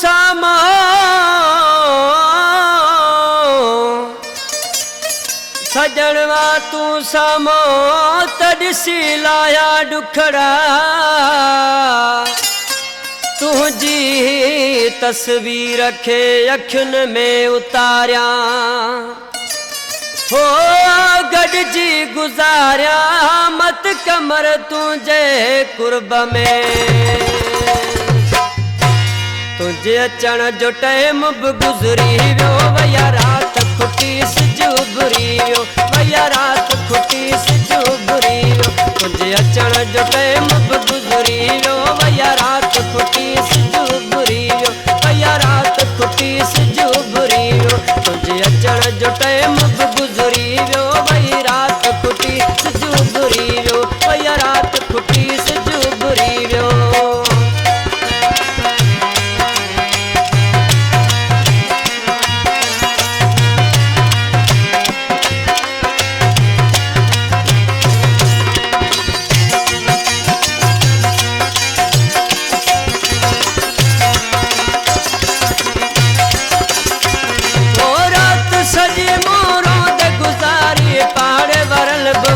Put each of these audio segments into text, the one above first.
सामो सजणवा तू सामो तड़सी लाया दुखड़ा तुझी तस्वीर खे अखियुन में उतारिया हो गॾजी गुज़ारिया मत कमर तुझे कुर्ब में तुझे अचण जो टाइम भी गुज़री वियो वया रात खुटी सिज उभरी वियो वया रात खुटी सिज उभरी वियो तुझे अचण जो टाइम भी गुज़री वियो वया रात खुटी सिज उभरी वियो वया रात खुटी सिज उभरी वियो तुझे अचण जो टाइम भी गुज़री वियो वही रात खुटी सिज उभरी वियो वया रात खुटी सिज उभरी वियो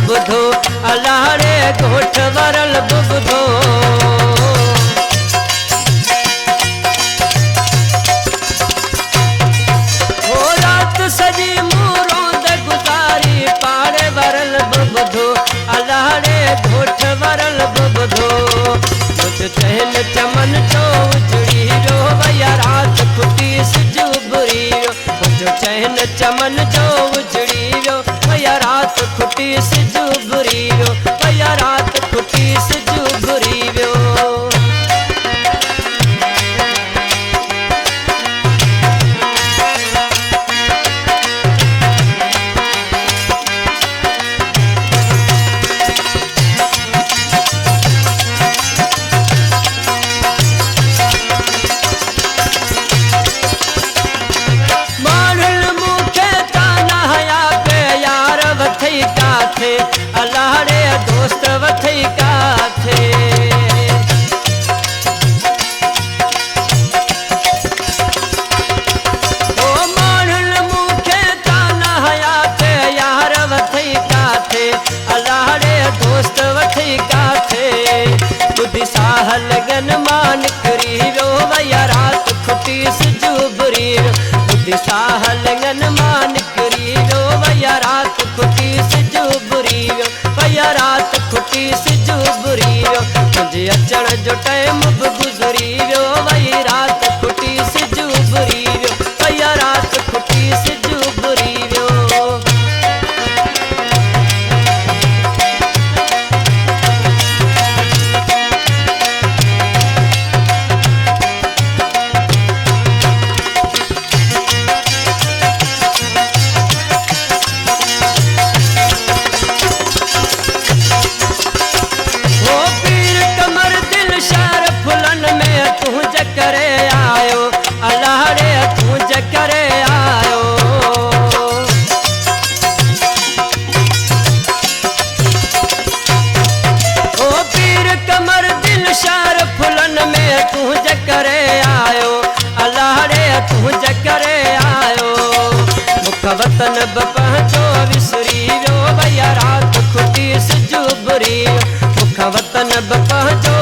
बुधो अलाड़े घोट वरल बुधो हो रात सजी मोरों दे गुजारी पाड़े वरल बुधो अलाड़े घोट वरल बुधो तुझ चहल चमन चो उजड़ी रो वया रात खुटी सिज उभरी तुझ चहल चमन चो उजड़ी रो वया रात खुटी सिज उभरी वियो वया रात खुटी सिज उभरी वियो अलाड़े दोस्त वथई काथे ओ माण्हुन मूंखे ताना हया पे यार वथई काथे अलाड़े दोस्त वथई काथे बुद्धि साह लगन मां निकरी वियो वया रात खुटी सिज उभरी बुद्धि साह लगन मां निकरी वियो वया रात खुटी सिज उभरी वया रात खुटी सिज उभरी वियो तुझे अचण जो टाइम भी गुज़री वियो वही रात खुटी सिज उभरी वियो वया रात खुटी सिज उभरी वियो करे आयो अलाड़े तुझ करे आयो ओ पीर कमर दिल शार फुलन में तुझ करे आयो अलाड़े तुझ करे आयो मुख वतन बपहचो विसरी वियो वया रात खुटी सिज उभरी मुख वतन बपहचो